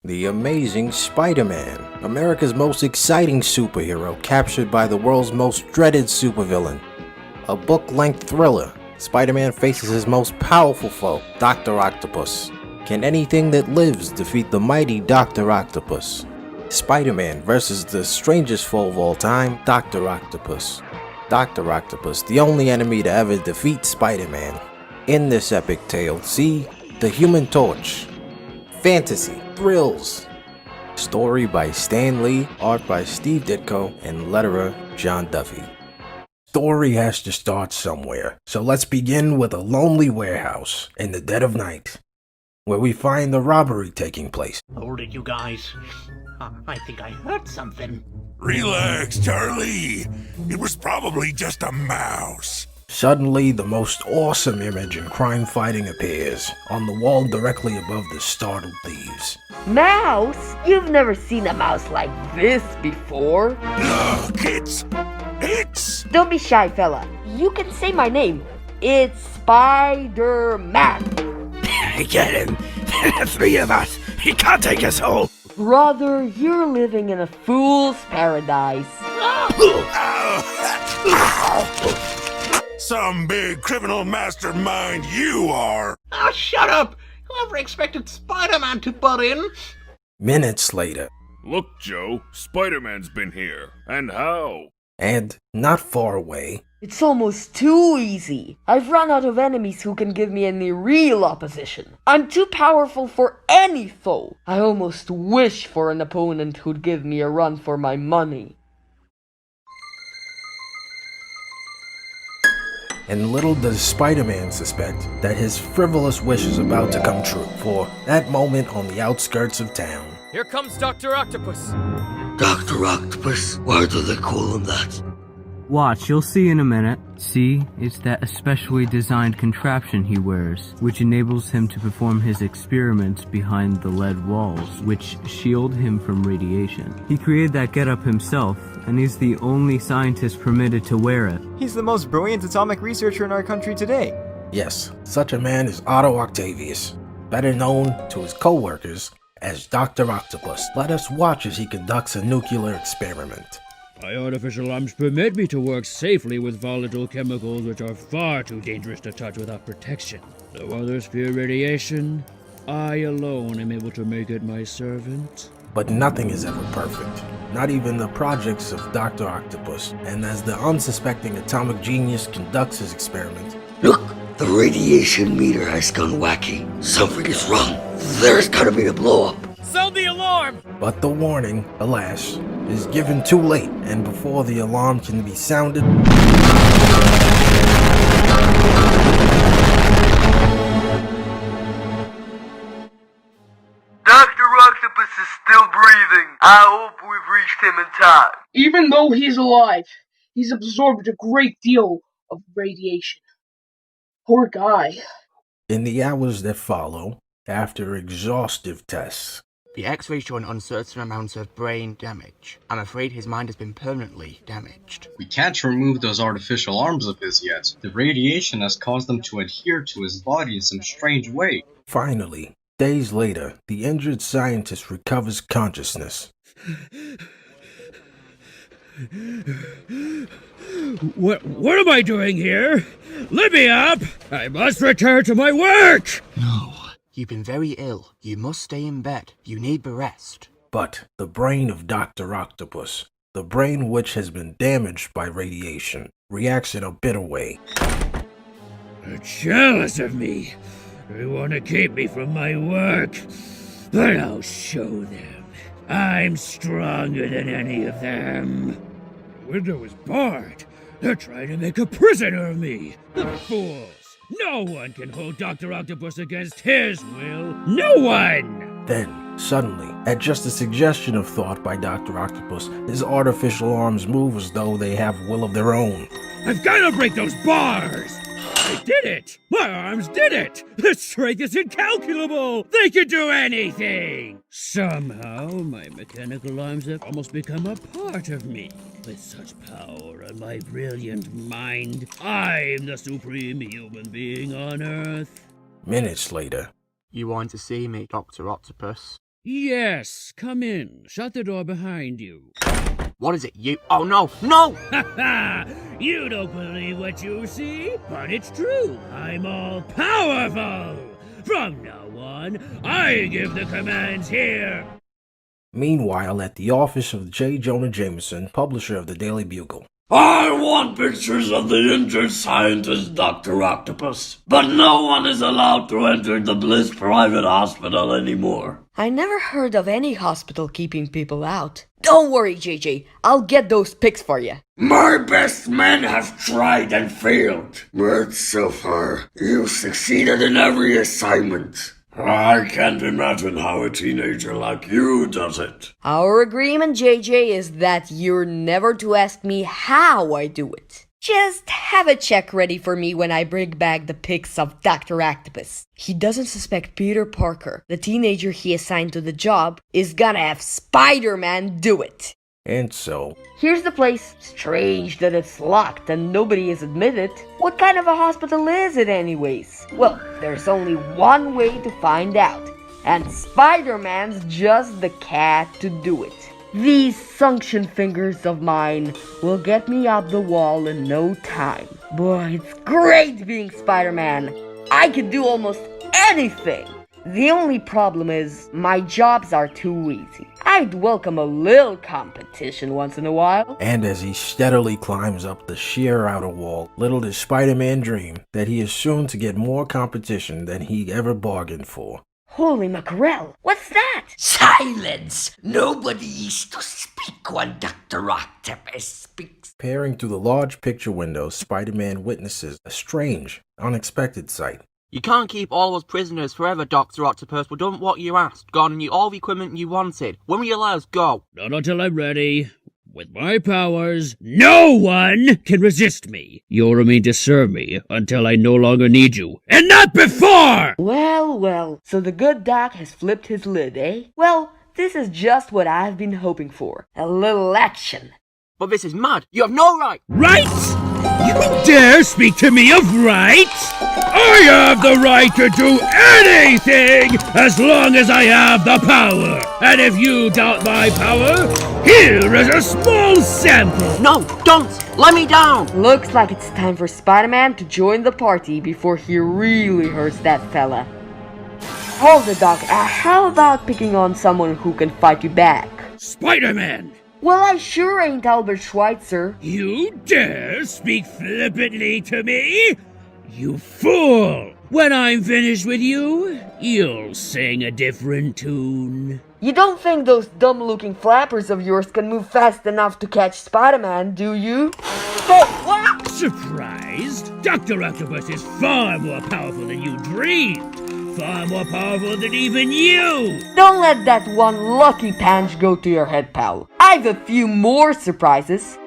The Amazing Spider-Man, America's most exciting superhero captured by the world's most dreaded supervillain. A book-length thriller, Spider-Man faces his most powerful foe, Dr. Octopus. Can anything that lives defeat the mighty Dr. Octopus? Spider-Man versus the strangest foe of all time, Dr. Octopus. Dr. Octopus, the only enemy to ever defeat Spider-Man. In this epic tale, see the Human Torch. Fantasy, thrills. Story by Stan Lee, art by Steve Ditko, and letterer John Duffy. Story has to start somewhere, so let's begin with a lonely warehouse in the dead of night, where we find the robbery taking place. Hold it, you guys. I think I heard something. Relax, Charlie. It was probably just a mouse. Suddenly, the most awesome image in crime fighting appears on the wall directly above the startled thieves. Mouse? You've never seen a mouse like this before. Look, it's... Don't be shy, fella. You can say my name. It's Spider-Man. Get him. 3 of us. He can't take us all. Brother, you're living in a fool's paradise. Some big criminal mastermind you are! Oh, shut up! Whoever expected Spider-Man to butt in? Minutes later, Look, Joe, Spider-Man's been here. And how? and not far away, It's almost too easy. I've run out of enemies who can give me any real opposition. I'm too powerful for any foe. I almost wish for an opponent who'd give me a run for my money. and little does Spider-Man suspect that his frivolous wish is about to come true, for that moment on the outskirts of town. Here comes Dr. Octopus! Dr. Octopus? Why do they call him that? Watch, you'll see in a minute. See, it's that especially designed contraption he wears, which enables him to perform his experiments behind the lead walls, which shield him from radiation. He created that getup himself, and he's the only scientist permitted to wear it. He's the most brilliant atomic researcher in our country today. Yes, such a man is Otto Octavius, better known to his co-workers as Dr. Octopus. Let us watch as he conducts a nuclear experiment. My artificial arms permit me to work safely with volatile chemicals which are far too dangerous to touch without protection. Though others fear radiation, I alone am able to make it my servant. But nothing is ever perfect, not even the projects of Dr. Octopus, and as the unsuspecting atomic genius conducts his experiment, Look, the radiation meter has gone wacky. Something is wrong. There's gotta be a blow-up. Sound the alarm! but the warning, alas, is given too late, and before the alarm can be sounded, Dr. Octopus is still breathing. I hope we've reached him in time. Even though he's alive, he's absorbed a great deal of radiation. Poor guy. in the hours that follow, after exhaustive tests, The X-rays show an uncertain amount of brain damage. I'm afraid his mind has been permanently damaged. We can't remove those artificial arms of his yet. The radiation has caused them to adhere to his body in some strange way. finally, days later, the injured scientist recovers consciousness. What am I doing here? Let me up! I must return to my work! No. You've been very ill. You must stay in bed. You need the rest. But the brain of Dr. Octopus, the brain which has been damaged by radiation, reacts in a bitter way. They're jealous of me. They want to keep me from my work. But I'll show them. I'm stronger than any of them. The window is barred. They're trying to make a prisoner of me. The fools! No one can hold Dr. Octopus against his will. No one! Then, suddenly, at just a suggestion of thought by Dr. Octopus, his artificial arms move as though they have will of their own. I've got to break those bars! I did it! My arms did it! The strength is incalculable! They can do anything! Somehow, my mechanical arms have almost become a part of me. With such power and my brilliant mind, I'm the supreme human being on Earth. Minutes later, You want to see me, Dr. Octopus? Yes, come in. Shut the door behind you. What is it, you? Oh no, no! Ha ha! You don't believe what you see, but it's true. I'm all powerful. From now on, I give the commands here. Meanwhile, at the office of J. Jonah Jameson, publisher of the Daily Bugle. I want pictures of the injured scientist Dr. Octopus, but no one is allowed to enter the Bliss private hospital anymore. I never heard of any hospital keeping people out. Don't worry, JJ. I'll get those pics for you. My best men have tried and failed, but so far, you've succeeded in every assignment. I can't imagine how a teenager like you does it. Our agreement, JJ, is that you're never to ask me how I do it. Just have a check ready for me when I bring back the pics of Dr. Octopus. He doesn't suspect Peter Parker, the teenager he assigned to the job, is gonna have Spider-Man do it. And so... Here's the place. Strange that it's locked and nobody is admitted. What kind of a hospital is it anyways? Well, there's only one way to find out. And Spider-Man's just the cat to do it. These suction fingers of mine will get me up the wall in no time. Boy, it's great being Spider-Man. I can do almost anything. The only problem is, my jobs are too easy. I'd welcome a little competition once in a while. And as he steadily climbs up the sheer outer wall, little does Spider-Man dream that he is soon to get more competition than he ever bargained for. Holy mackerel, what's that? Silence! Nobody is to speak when Dr. Octopus speaks. Peering through the large picture window, Spider-Man witnesses a strange, unexpected sight. You can't keep all us prisoners forever, Dr. Octopus. We've done what you asked, gotten you all the equipment you wanted. When will you let us go? Not until I'm ready. With my powers, no one can resist me. You'll remain to serve me until I no longer need you, and not before! Well, so the good doc has flipped his lid, eh? Well, this is just what I've been hoping for. A little action. But this is mad. You have no right. Right? You dare speak to me of right? I have the right to do anything as long as I have the power. And if you doubt my power, here is a small sample. No, don't. Let me down. Looks like it's time for Spider-Man to join the party before he really hurts that fella. Hold it, Doc. How about picking on someone who can fight you back? Spider-Man! Well, I sure ain't Albert Schweitzer. You dare speak flippantly to me? You fool! When I'm finished with you, you'll sing a different tune. You don't think those dumb-looking flappers of yours can move fast enough to catch Spider-Man, do you? Hey, what? Surprised? Dr. Octopus is far more powerful than you dreamed. Far more powerful than even you! Don't let that one lucky punch go to your head, pal. I've a few more surprises.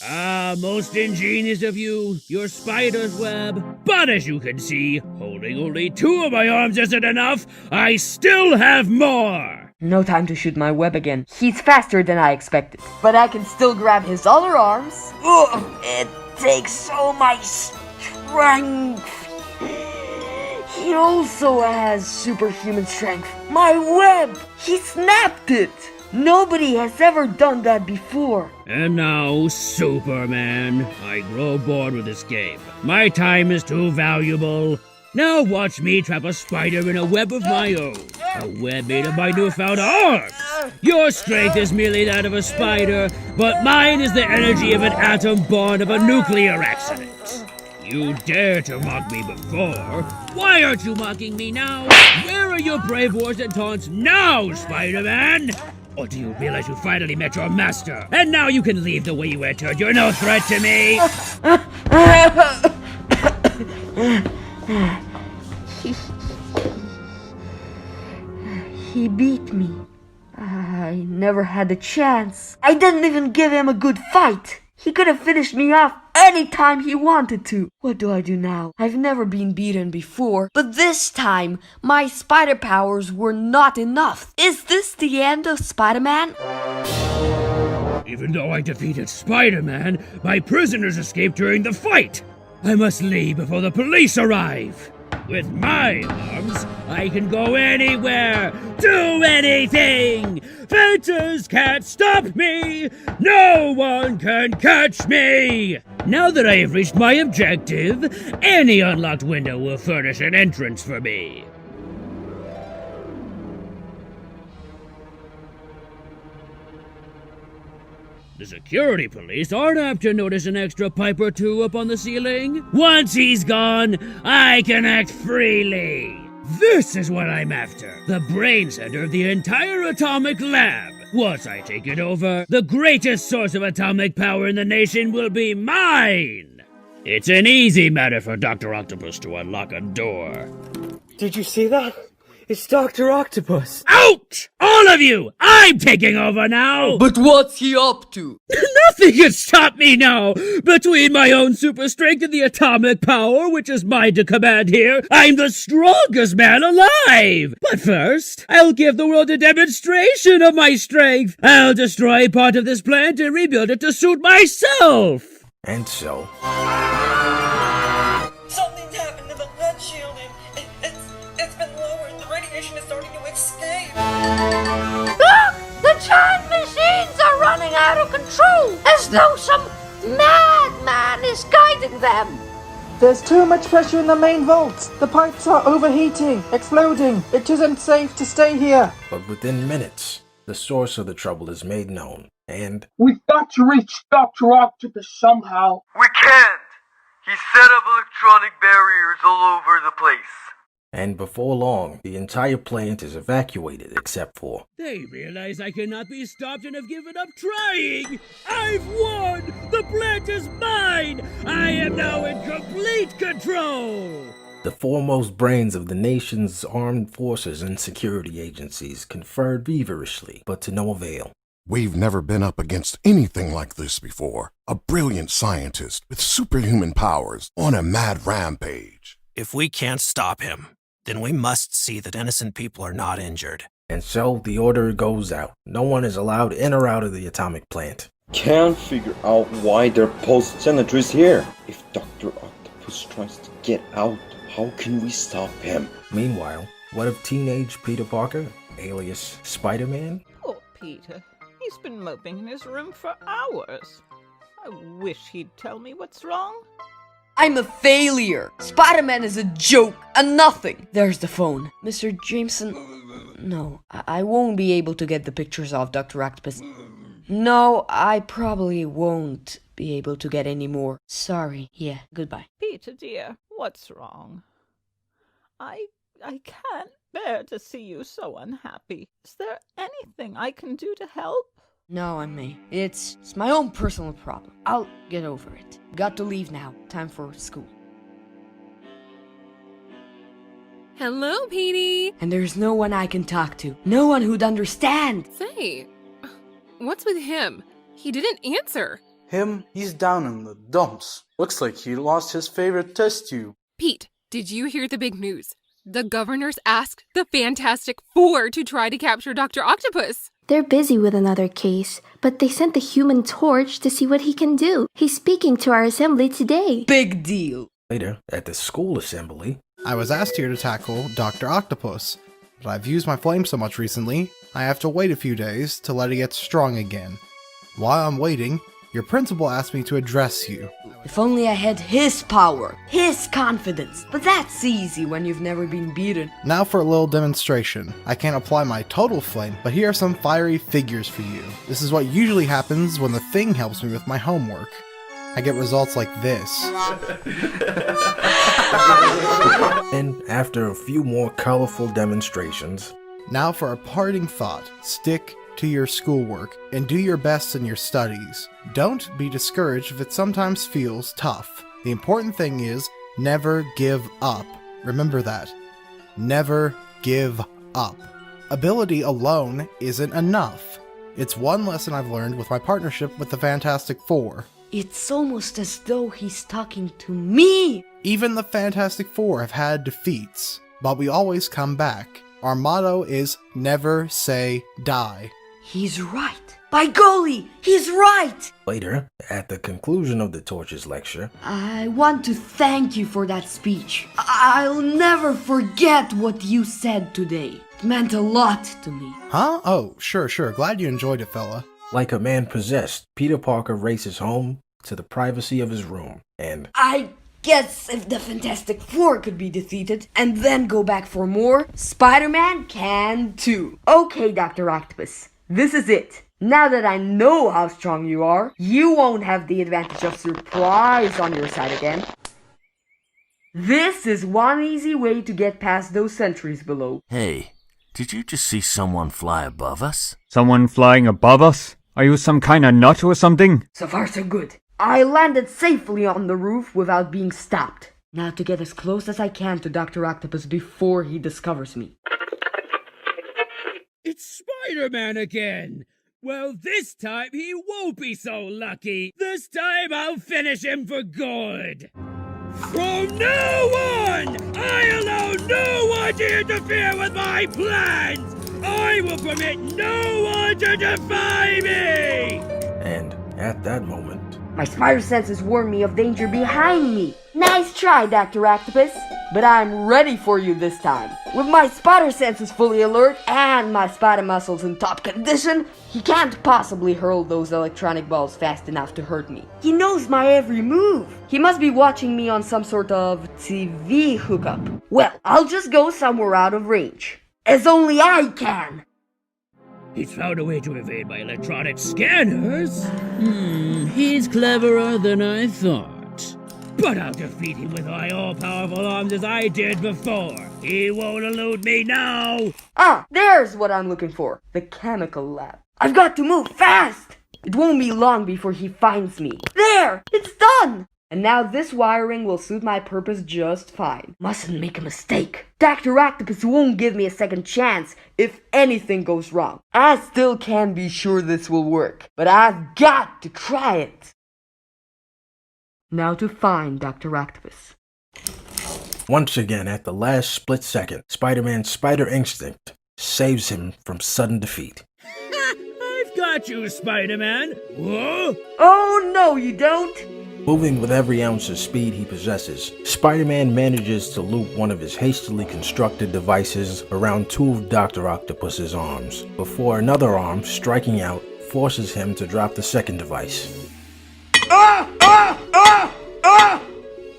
Ah, most ingenious of you, your spider's web. But as you can see, holding only 2 of my arms isn't enough. I still have more! No time to shoot my web again. He's faster than I expected. But I can still grab his other arms. Ugh, it takes so much strength. He also has superhuman strength. My web! He snapped it! Nobody has ever done that before. And now, Superman. I grow bored with this game. My time is too valuable. Now watch me trap a spider in a web of my own. A web made of my newfound arms. Your strength is merely that of a spider, but mine is the energy of an atom born of a nuclear accident. You dare to mock me before. Why aren't you mocking me now? Where are your brave words and taunts now, Spider-Man? Or do you realize you finally met your master? And now you can leave the way you entered. You're no threat to me. He beat me. I never had a chance. I didn't even give him a good fight. He could have finished me off any time he wanted to. What do I do now? I've never been beaten before, but this time, my spider powers were not enough. Is this the end of Spider-Man? Even though I defeated Spider-Man, my prisoners escaped during the fight. I must leave before the police arrive. With my arms, I can go anywhere, do anything! Fences can't stop me! No one can catch me! Now that I have reached my objective, any unlocked window will furnish an entrance for me. The security police aren't apt to notice an extra pipe or two up on the ceiling. Once he's gone, I can act freely. This is what I'm after. The brain center of the entire atomic lab. Once I take it over, the greatest source of atomic power in the nation will be mine. It's an easy matter for Dr. Octopus to unlock a door. Did you see that? It's Dr. Octopus. Out! All of you! I'm taking over now! But what's he up to? Nothing can stop me now! Between my own super strength and the atomic power, which is mine to command here, I'm the strongest man alive! But first, I'll give the world a demonstration of my strength! I'll destroy part of this plant and rebuild it to suit myself! And so... Something's happened to the lead shielding. It's been lowered. The radiation is starting to escape. Look! The giant machines are running out of control, as though some madman is guiding them. There's too much pressure in the main vaults. The pipes are overheating, exploding. It isn't safe to stay here. But within minutes, the source of the trouble is made known, and... We've got to reach Dr. Octopus somehow. We can't! He set up electronic barriers all over the place. And before long, the entire plant is evacuated except for... They realize I cannot be stopped and have given up trying! I've won! The plant is mine! I am now in complete control! The foremost brains of the nation's armed forces and security agencies conferred feverishly, but to no avail. We've never been up against anything like this before. A brilliant scientist with superhuman powers on a mad rampage. If we can't stop him, then we must see that innocent people are not injured. And so the order goes out. No one is allowed in or out of the atomic plant. Can't figure out why they're post sentries here. If Dr. Octopus tries to get out, how can we stop him? Meanwhile, what of teenage Peter Parker, alias Spider-Man? Poor Peter. He's been moping in his room for hours. I wish he'd tell me what's wrong. I'm a failure. Spider-Man is a joke, a nothing. There's the phone. Mr. Jameson... No, I won't be able to get the pictures of Dr. Octopus. No, I probably won't be able to get any more. Sorry. Yeah, goodbye. Peter, dear, what's wrong? I can't bear to see you so unhappy. Is there anything I can do to help? No, I may. It's my own personal problem. I'll get over it. Got to leave now. Time for school. Hello, Petey! And there's no one I can talk to. No one who'd understand. Say, what's with him? He didn't answer. Him? He's down in the dumps. Looks like he lost his favorite test tube. Pete, did you hear the big news? The governors asked the Fantastic Four to try to capture Dr. Octopus. They're busy with another case, but they sent the Human Torch to see what he can do. He's speaking to our assembly today. Big deal. Later, at the school assembly... I was asked here to tackle Dr. Octopus, but I've used my flame so much recently, I have to wait a few days to let it get strong again. While I'm waiting, your principal asked me to address you. If only I had his power, his confidence. But that's easy when you've never been beaten. Now for a little demonstration. I can't apply my total flame, but here are some fiery figures for you. This is what usually happens when the thing helps me with my homework. I get results like this. And after a few more colorful demonstrations... Now for a parting thought. Stick to your schoolwork and do your best in your studies. Don't be discouraged if it sometimes feels tough. The important thing is never give up. Remember that. Never give up. Ability alone isn't enough. It's one lesson I've learned with my partnership with the Fantastic Four. It's almost as though he's talking to me. Even the Fantastic Four have had defeats, but we always come back. Our motto is never say die. He's right. By golly, he's right! Later, at the conclusion of the Torch's lecture, I want to thank you for that speech. I'll never forget what you said today. It meant a lot to me. Huh? Oh, sure. Glad you enjoyed it, fella. like a man possessed, Peter Parker races home to the privacy of his room, and I guess if the Fantastic Four could be defeated and then go back for more, Spider-Man can too. Okay, Dr. Octopus, this is it. Now that I know how strong you are, you won't have the advantage of surprise on your side again. This is one easy way to get past those sentries below. Hey, did you just see someone fly above us? Someone flying above us? Are you some kind of nut or something? So far so good. I landed safely on the roof without being stopped. Now to get as close as I can to Dr. Octopus before he discovers me. It's Spider-Man again! Well, this time he won't be so lucky. This time I'll finish him for good. From now on, I allow no one to interfere with my plans. I will permit no one to defy me. And at that moment, my spider senses warn me of danger behind me. Nice try, Dr. Octopus, but I'm ready for you this time. With my spider senses fully alert and my spider muscles in top condition, he can't possibly hurl those electronic balls fast enough to hurt me. He knows my every move. He must be watching me on some sort of TV hookup. Well, I'll just go somewhere out of range, as only I can. He's found a way to evade my electronic scanners. He's cleverer than I thought. But I'll defeat him with my all-powerful arms as I did before. He won't elude me now. Ah, there's what I'm looking for. The chemical lab. I've got to move fast. It won't be long before he finds me. There! It's done! And now this wiring will suit my purpose just fine. Mustn't make a mistake. Dr. Octopus won't give me a second chance if anything goes wrong. I still can't be sure this will work, but I've got to try it. Now to find Dr. Octopus. Once again, at the last split second, Spider-Man's spider instinct saves him from sudden defeat. I've got you, Spider-Man. Whoa! Oh, no, you don't. Moving with every ounce of speed he possesses, Spider-Man manages to loop one of his hastily constructed devices around two of Dr. Octopus's arms, before another arm, striking out, forces him to drop the second device.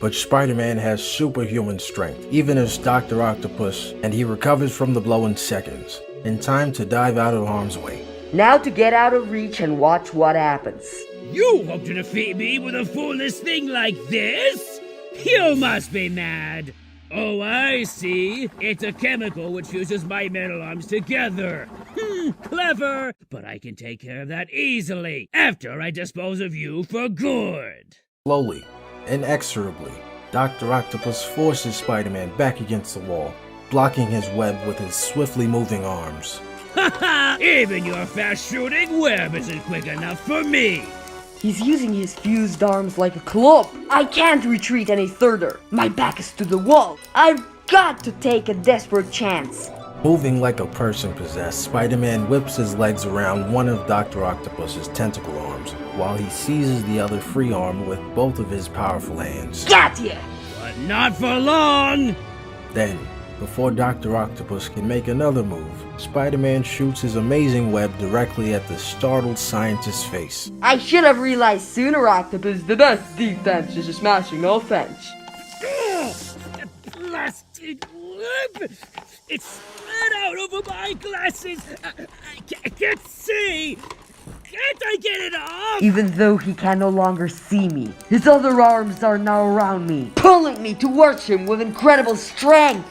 But Spider-Man has superhuman strength, even as Dr. Octopus, and he recovers from the blow in seconds, in time to dive out of harm's way. Now to get out of reach and watch what happens. You hope to defeat me with a foolish thing like this? You must be mad. Oh, I see. It's a chemical which fuses my metal arms together. Clever. But I can take care of that easily after I dispose of you for good. Slowly, inexorably, Dr. Octopus forces Spider-Man back against the wall, blocking his web with his swiftly moving arms. Ha! Even your fast-shooting web isn't quick enough for me. He's using his fused arms like a club. I can't retreat any further. My back is to the wall. I've got to take a desperate chance. Moving like a person possessed, Spider-Man whips his legs around one of Dr. Octopus's tentacle arms, while he seizes the other free arm with both of his powerful hands. Got ya! But not for long! Then, before Dr. Octopus can make another move, Spider-Man shoots his amazing web directly at the startled scientist's face. I should have realized sooner, Octopus. The best defense is a smashing offense. The blasted web! It's spread out over my glasses! I can't see! Can't I get it off? Even though he can no longer see me, his other arms are now around me, pulling me towards him with incredible strength.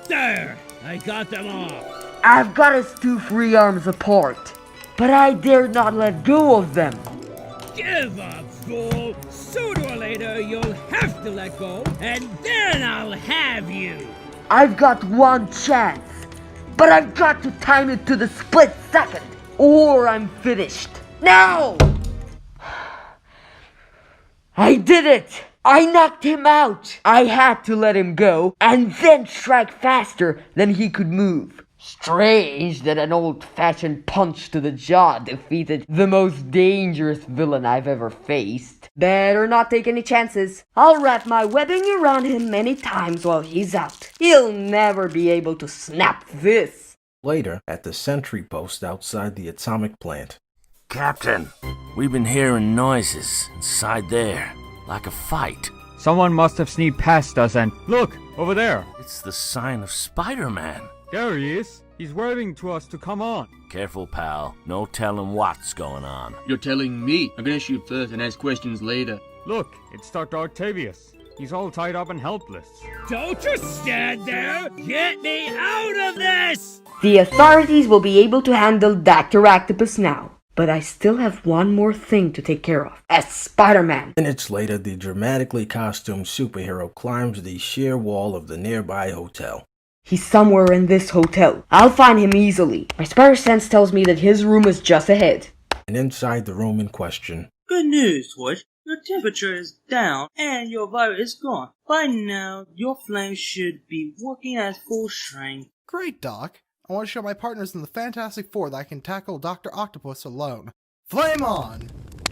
There! I got them off. I've got his two free arms apart, but I dare not let go of them. Give up, fool! Sooner or later, you'll have to let go, and then I'll have you! I've got one chance, but I've got to time it to the split second, or I'm finished. Now! I did it! I knocked him out! I had to let him go, and then strike faster than he could move. Strange that an old-fashioned punch to the jaw defeated the most dangerous villain I've ever faced. Better not take any chances. I'll wrap my webbing around him many times while he's out. He'll never be able to snap this. Later, at the sentry post outside the atomic plant. Captain, we've been hearing noises inside there, like a fight. Someone must have sneaked past us and... Look! Over there! It's the sign of Spider-Man. There he is. He's waving to us to come on. Careful, pal. No telling what's going on. You're telling me. I'm gonna shoot first and ask questions later. Look, it's Dr. Octavius. He's all tied up and helpless. Don't just stand there! Get me out of this! The authorities will be able to handle Dr. Octopus now. But I still have one more thing to take care of. As Spider-Man. Minutes later, the dramatically costumed superhero climbs the sheer wall of the nearby hotel. He's somewhere in this hotel. I'll find him easily. My spider sense tells me that his room is just ahead. And inside the room in question. Good news, Torch. Your temperature is down and your virus is gone. By now, your flame should be working at full strength. Great, Doc. I want to show my partners in the Fantastic Four that I can tackle Dr. Octopus alone. Flame on!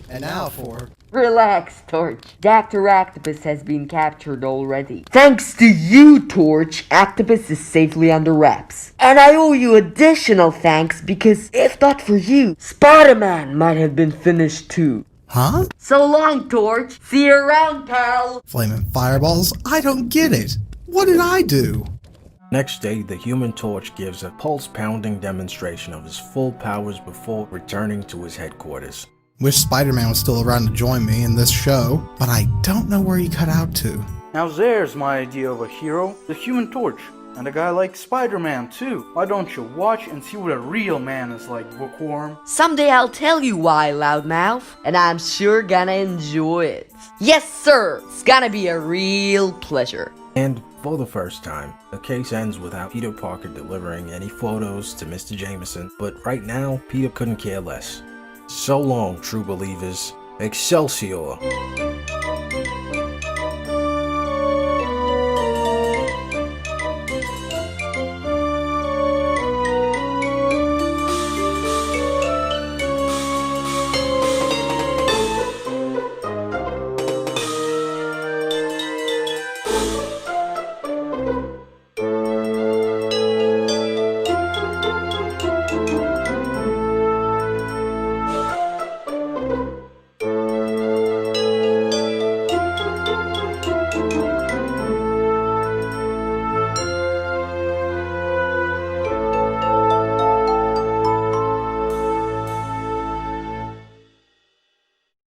And now for... Relax, Torch. Dr. Octopus has been captured already. Thanks to you, Torch, Octopus is safely under wraps. And I owe you additional thanks because if not for you, Spider-Man might have been finished too. Huh? So long, Torch. See you around, pal. Flaming fireballs? I don't get it. What did I do? Next day, the Human Torch gives a pulse-pounding demonstration of his full powers before returning to his headquarters. Wish Spider-Man was still around to join me in this show, but I don't know where he cut out to. Now there's my idea of a hero, the Human Torch. And a guy like Spider-Man too. Why don't you watch and see what a real man is like, bookworm? Someday I'll tell you why, loudmouth, and I'm sure gonna enjoy it. Yes, sir! It's gonna be a real pleasure. And for the first time, the case ends without Peter Parker delivering any photos to Mr. Jameson, but right now, Peter couldn't care less. So long, true believers. Excelsior!